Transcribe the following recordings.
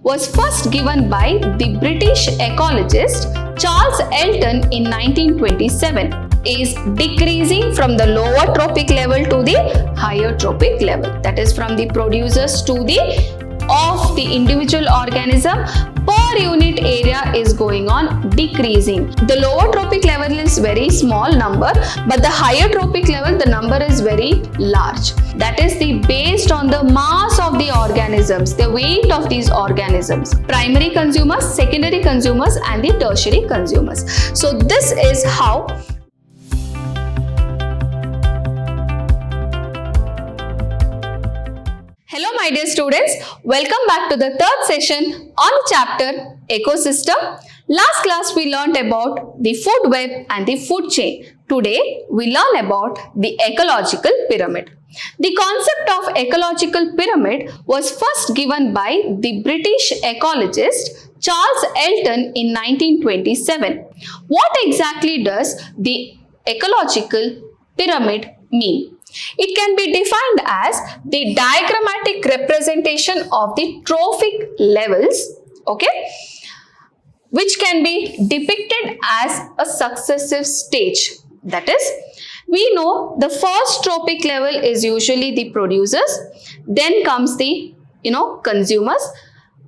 was first given by the British ecologist Charles Elton in 1927, is decreasing from the lower trophic level to the higher trophic level. That is from the producers to the of the individual organism per unit area is going on decreasing. The lower trophic level is very small number, but the higher trophic level the number is very large. That is based on the mass of the organisms, the weight of these organisms. Primary consumers, secondary consumers and the tertiary consumers. So this is how Hello my dear students, welcome back to the third session on the chapter Ecosystem. Last class we learnt about the food web and the food chain. Today we learn about the ecological pyramid. The concept of ecological pyramid was first given by the British ecologist Charles Elton in 1927. What exactly does the ecological pyramid mean? It can be defined as the diagrammatic representation of the trophic levels, which can be depicted as a successive stage. That is, we know the first trophic level is usually the producers, then comes the consumers,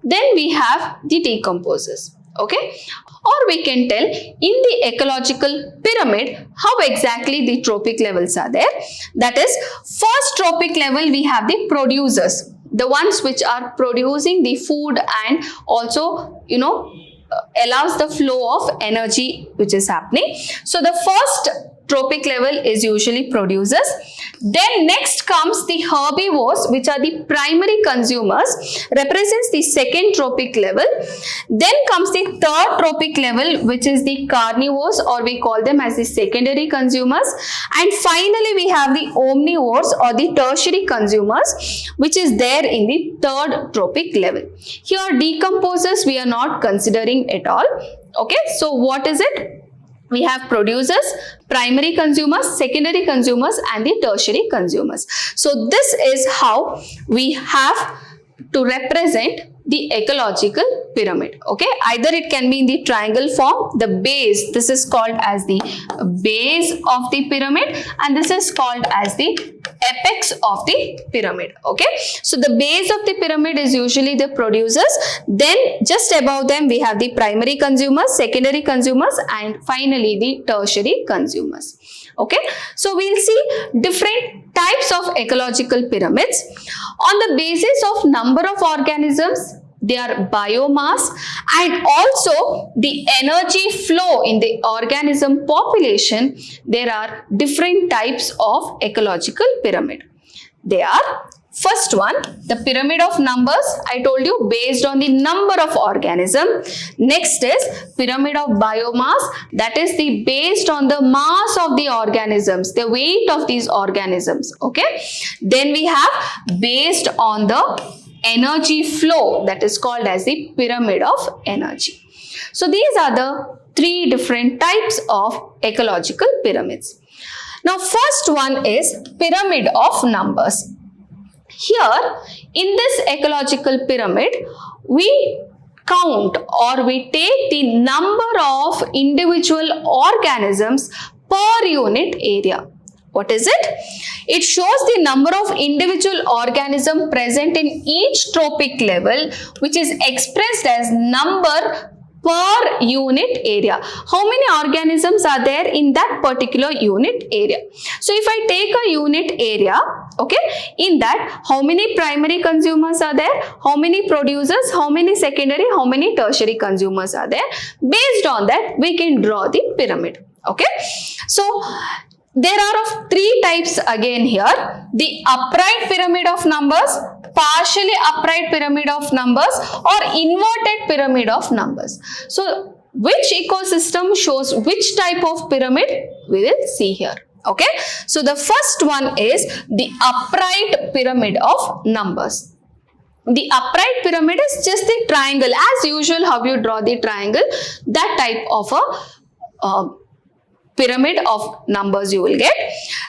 then we have the decomposers. Or we can tell in the ecological pyramid how exactly the trophic levels are there. That is, first trophic level we have the producers, the ones which are producing the food and also allows the flow of energy which is happening. So the first trophic level is usually producers. Then next comes the herbivores, which are the primary consumers, represents the second trophic level. Then comes the third trophic level, which is the carnivores, or we call them as the secondary consumers. And finally we have the omnivores or the tertiary consumers, which is there in the third trophic level. Here decomposers we are not considering at all. So what is it? We have producers, primary consumers, secondary consumers and the tertiary consumers. So this is how we have to represent the ecological pyramid. Either it can be in the triangle form, the base, this is called as the base of the pyramid and this is called as the apex of the pyramid. So the base of the pyramid is usually the producers, then just above them we have the primary consumers, secondary consumers and finally the tertiary consumers. So we'll see different types of ecological pyramids. On the basis of number of organisms, their biomass and also the energy flow in the organism population, there are different types of ecological pyramid. They are, first one, the pyramid of numbers, I told you, based on the number of organisms. Next is pyramid of biomass, that is the based on the mass of the organisms, the weight of these organisms. Then we have based on the energy flow, that is called as the pyramid of energy. So these are the three different types of ecological pyramids. Now first one is pyramid of numbers. Here in this ecological pyramid we count or we take the number of individual organisms per unit area. What is it? It shows the number of individual organisms present in each trophic level, which is expressed as number per unit area. How many organisms are there in that particular unit area? So if I take a unit area, in that how many primary consumers are there, how many producers, how many secondary, how many tertiary consumers are there. Based on that we can draw the pyramid. So there are of three types again here. The upright pyramid of numbers, partially upright pyramid of numbers or inverted pyramid of numbers. So which ecosystem shows which type of pyramid we will see here. So the first one is the upright pyramid of numbers. The upright pyramid is just the triangle, as usual how you draw the triangle, that type of a pyramid of numbers you will get.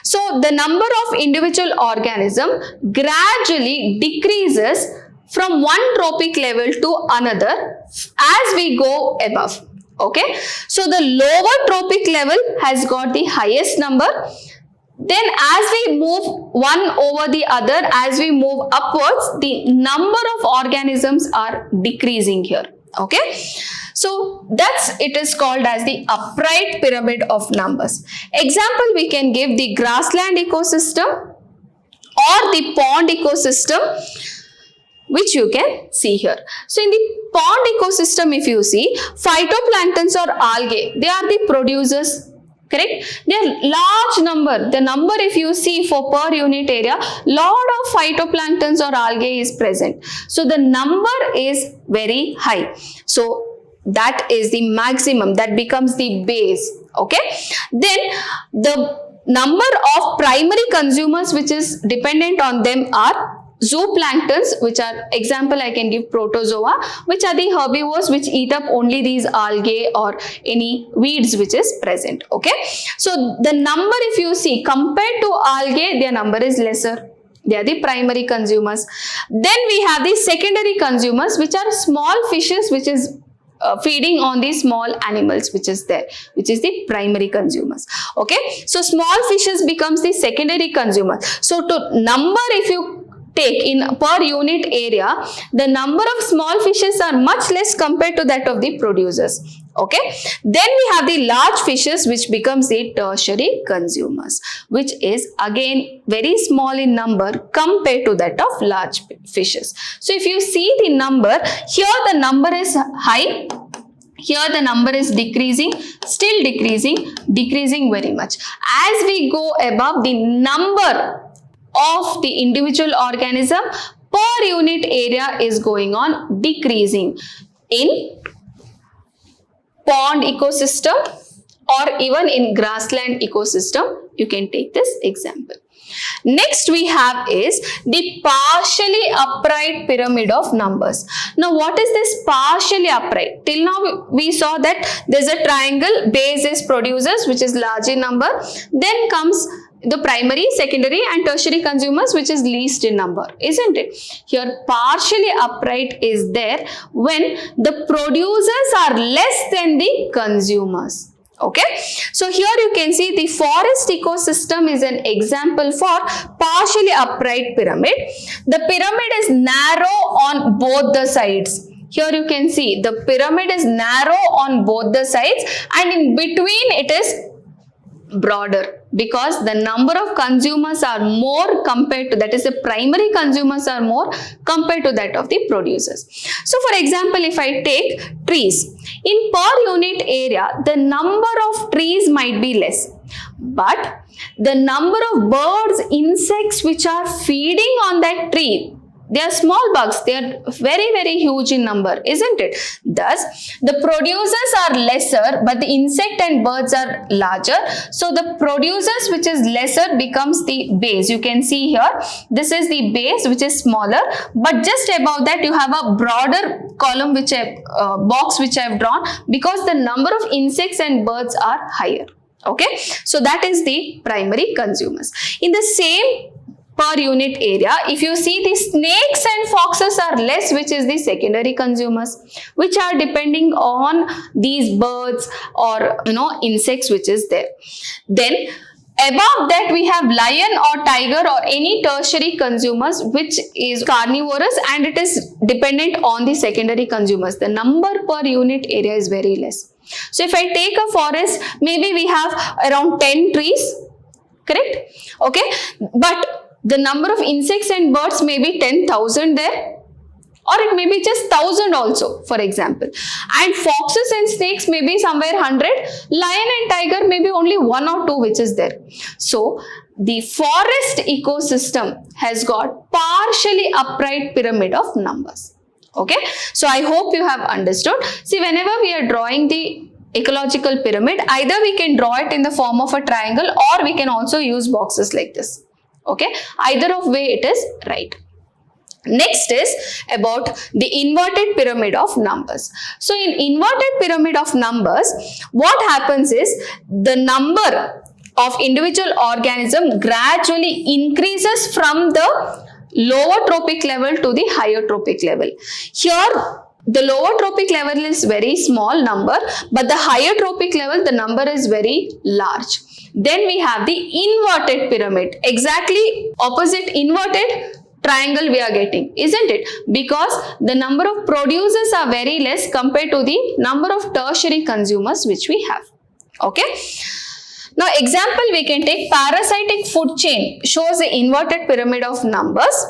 So the number of individual organism gradually decreases from one trophic level to another as we go above. Okay, so the lower trophic level has got the highest number. Then as we move one over the other, as we move upwards, the number of organisms are decreasing here. Okay, so it is called as the upright pyramid of numbers. Example, we can give the grassland ecosystem or the pond ecosystem, which you can see here. So in the pond ecosystem, if you see, phytoplanktons or algae, they are the producers. Correct? They are large number. The number, if you see for per unit area, lot of phytoplanktons or algae is present. So the number is very high. So that is the maximum. That becomes the base. Okay. Then the number of primary consumers which is dependent on them are zooplanktons, which are, example I can give protozoa, which are the herbivores which eat up only these algae or any weeds which is present. Okay, so the number, if you see, compared to algae, their number is lesser. They are the primary consumers. Then we have the secondary consumers, which are small fishes which is feeding on the small animals which is there, which is the primary consumers. Okay, so small fishes becomes the secondary consumer. So to number, if you take in per unit area, the number of small fishes are much less compared to that of the producers. Okay, then we have the large fishes which becomes the tertiary consumers, which is again very small in number compared to that of large fishes. So if you see the number, here the number is high, here the number is decreasing, still decreasing very much. As we go above, the number of the individual organism per unit area is going on decreasing. In pond ecosystem or even in grassland ecosystem, you can take this example. Next we have is the partially upright pyramid of numbers. Now what is this partially upright? Till now we saw that there is a triangle, base is producers which is large in number, then comes the primary, secondary and tertiary consumers which is least in number, isn't it? Here partially upright is there when the producers are less than the consumers. Okay, so here you can see the forest ecosystem is an example for partially upright pyramid. The pyramid is narrow on both the sides. Here you can see the pyramid is narrow on both the sides and in between it is broader because the number of consumers are more compared to, that is the primary consumers are more compared to that of the producers. So for example, if I take trees, in per unit area the number of trees might be less, but the number of birds, insects which are feeding on that tree, they are small bugs, they are very huge in number, isn't it? Thus, the producers are lesser, but the insect and birds are larger. So, the producers which is lesser becomes the base. You can see here, this is the base which is smaller, but just above that you have a broader column which box which I have drawn because the number of insects and birds are higher. Okay, so that is the primary consumers. In the same per unit area, if you see the snakes and foxes are less, which is the secondary consumers, which are depending on these birds or insects which is there. Then above that we have lion or tiger or any tertiary consumers which is carnivorous and it is dependent on the secondary consumers. The number per unit area is very less. So if I take a forest, maybe we have around 10 trees, correct? Okay, but the number of insects and birds may be 10,000 there, or it may be just 1,000 also, for example. And foxes and snakes may be somewhere 100, lion and tiger may be only 1 or 2 which is there. So, the forest ecosystem has got partially upright pyramid of numbers. Okay, so I hope you have understood. See, whenever we are drawing the ecological pyramid, either we can draw it in the form of a triangle or we can also use boxes like this. Okay, either of way it is right. Next is about the inverted pyramid of numbers. So in inverted pyramid of numbers, what happens is the number of individual organism gradually increases from the lower trophic level to the higher trophic level. Here, the lower trophic level is very small number, but the higher trophic level, the number is very large. Then we have the inverted pyramid. Exactly opposite inverted triangle we are getting, isn't it? Because the number of producers are very less compared to the number of tertiary consumers which we have. Okay. Now, example we can take parasitic food chain shows the inverted pyramid of numbers,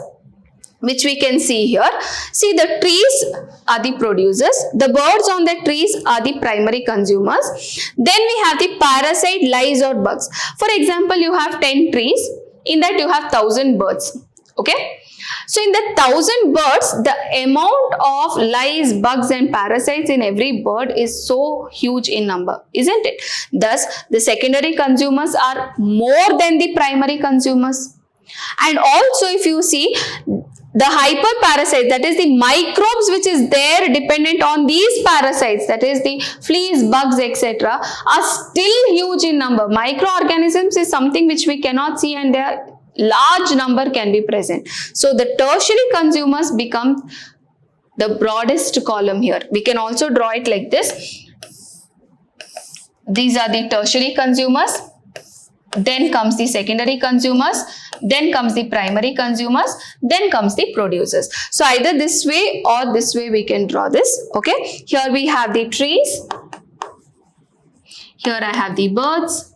which we can see here. See, the trees are the producers, the birds on the trees are the primary consumers. Then we have the parasite, lice or bugs. For example, you have 10 trees, in that you have 1000 birds. Okay. So, in the 1000 birds, the amount of lice, bugs and parasites in every bird is so huge in number, isn't it? Thus, the secondary consumers are more than the primary consumers. And also, if you see, the hyperparasite, that is the microbes which is there dependent on these parasites, that is the fleas, bugs, etc., are still huge in number. Microorganisms is something which we cannot see, and their large number can be present. So the tertiary consumers become the broadest column here. We can also draw it like this. These are the tertiary consumers. Then comes the secondary consumers, then comes the primary consumers, then comes the producers. So either this way or this way we can draw this. Okay, here we have the trees, here I have the birds,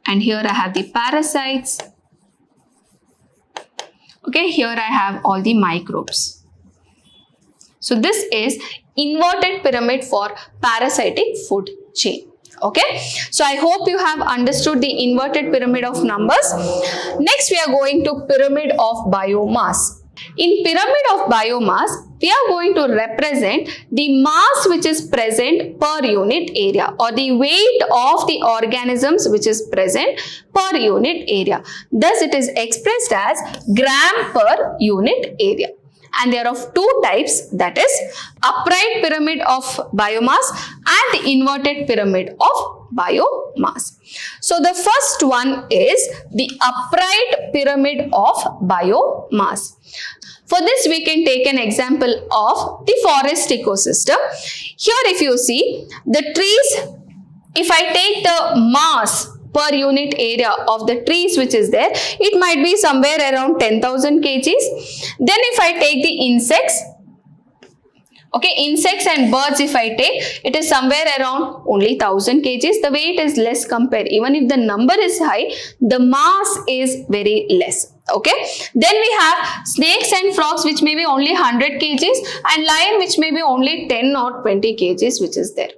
and here I have the parasites. Okay, here I have all the microbes. So this is inverted pyramid for parasitic food chain. Okay, so I hope you have understood the inverted pyramid of numbers. Next, we are going to pyramid of biomass. In pyramid of biomass, we are going to represent the mass which is present per unit area, or the weight of the organisms which is present per unit area. Thus, it is expressed as gram per unit area. And there are of two types, that is upright pyramid of biomass and the inverted pyramid of biomass. So the first one is the upright pyramid of biomass. For this, we can take an example of the forest ecosystem. Here if you see the trees, if I take the mass per unit area of the trees which is there, it might be somewhere around 10,000 kgs. Then if I take the insects, okay, insects and birds if I take, it is somewhere around only 1000 kgs. The weight is less compared. Even if the number is high, the mass is very less. Okay. Then we have snakes and frogs which may be only 100 kgs and lion which may be only 10 or 20 kgs which is there.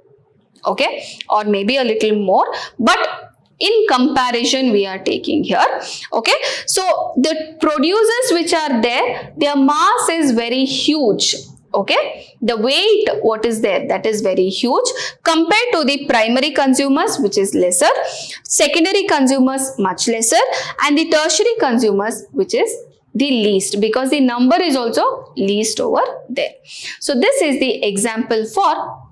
Okay. Or maybe a little more. But in comparison we are taking here. Okay. So the producers which are there, their mass is very huge. Okay, the weight what is there, that is very huge compared to the primary consumers which is lesser, secondary consumers much lesser, and the tertiary consumers which is the least, because the number is also least over there. So this is the example for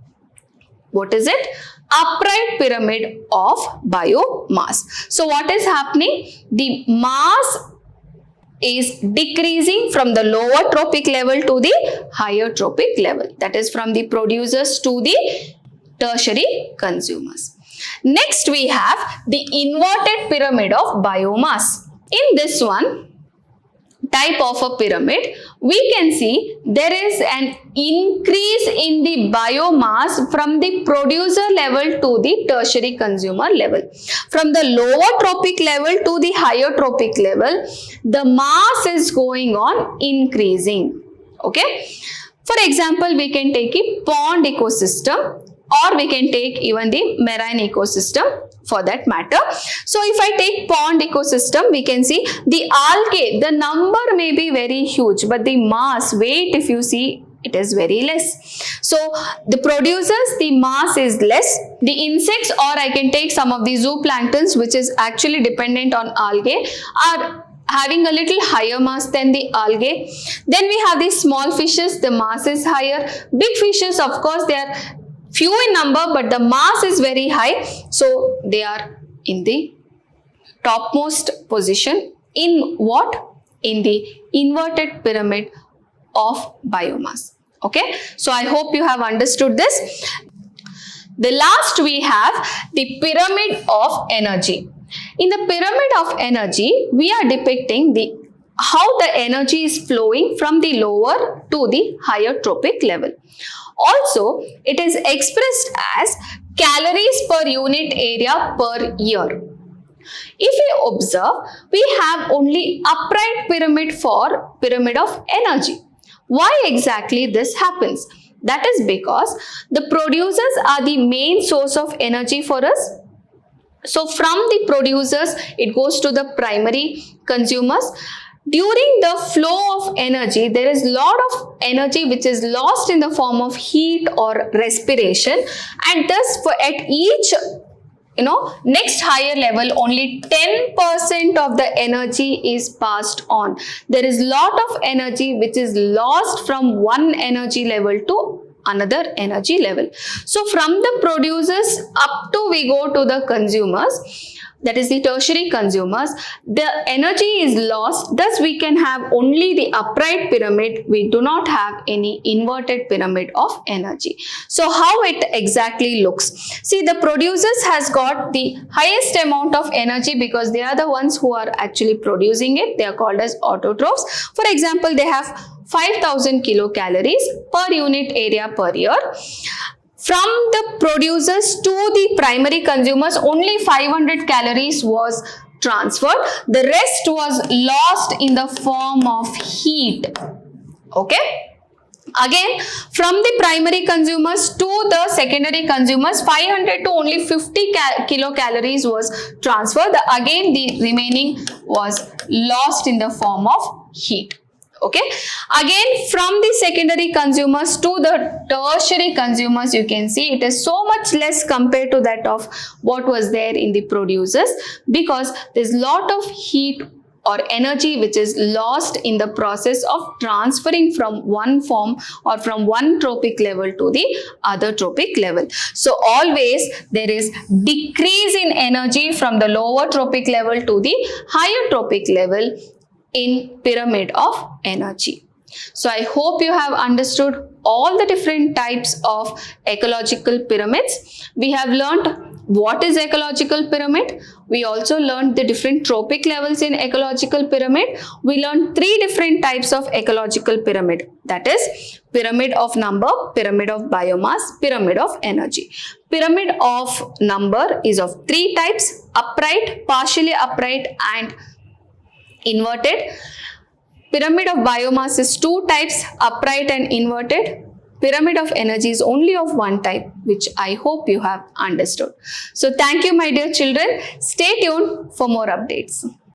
what is it? Upright pyramid of biomass. So what is happening? The mass is decreasing from the lower trophic level to the higher trophic level, that is from the producers to the tertiary consumers. Next we have the inverted pyramid of biomass. In this one type of a pyramid, we can see there is an increase in the biomass from the producer level to the tertiary consumer level. From the lower trophic level to the higher trophic level, the mass is going on increasing. Okay. For example, we can take a pond ecosystem, or we can take even the marine ecosystem for that matter. So if I take pond ecosystem, we can see the algae, the number may be very huge, but the mass, weight, if you see, it is very less. So the producers, the mass is less. The insects, or I can take some of the zooplanktons which is actually dependent on algae, are having a little higher mass than the algae. Then we have the small fishes, the mass is higher. Big fishes, of course, they are few in number, but the mass is very high, so they are in the topmost position in what? in the inverted pyramid of biomass. Okay, so I hope you have understood this. The last we have the pyramid of energy. In the pyramid of energy, we are depicting how the energy is flowing from the lower to the higher tropic level. Also, it is expressed as calories per unit area per year. If we observe, we have only upright pyramid for pyramid of energy. Why exactly this happens? That is because the producers are the main source of energy for us. So from the producers, it goes to the primary consumers. During the flow of energy, there is a lot of energy which is lost in the form of heat or respiration, and thus at each next higher level, only 10% of the energy is passed on. There is lot of energy which is lost from one energy level to another energy level. So from the producers up to we go to the consumers, that is the tertiary consumers, the energy is lost. Thus we can have only the upright pyramid. We do not have any inverted pyramid of energy. So how it exactly looks? See, the producers has got the highest amount of energy because they are the ones who are actually producing it. They are called as autotrophs. For example, they have 5,000 kilocalories per unit area per year. From the producers to the primary consumers, only 500 calories was transferred. The rest was lost in the form of heat. Okay. Again, from the primary consumers to the secondary consumers, 500 to only 50 kilocalories was transferred. Again, the remaining was lost in the form of heat. Okay, again from the secondary consumers to the tertiary consumers, you can see it is so much less compared to that of what was there in the producers, because there's lot of heat or energy which is lost in the process of transferring from one form or from one tropic level to the other tropic level. So always there is decrease in energy from the lower tropic level to the higher tropic level in pyramid of energy. So I hope you have understood all the different types of ecological pyramids. We have learned what is ecological pyramid. We also learned the different tropic levels in ecological pyramid. We learned 3 different types of ecological pyramid, that is pyramid of number, pyramid of biomass, pyramid of energy. Pyramid of number is of 3 types: upright, partially upright and inverted. Pyramid of biomass is 2 types, upright and inverted. Pyramid of energy is only of 1 type, which I hope you have understood. So thank you, my dear children. Stay tuned for more updates.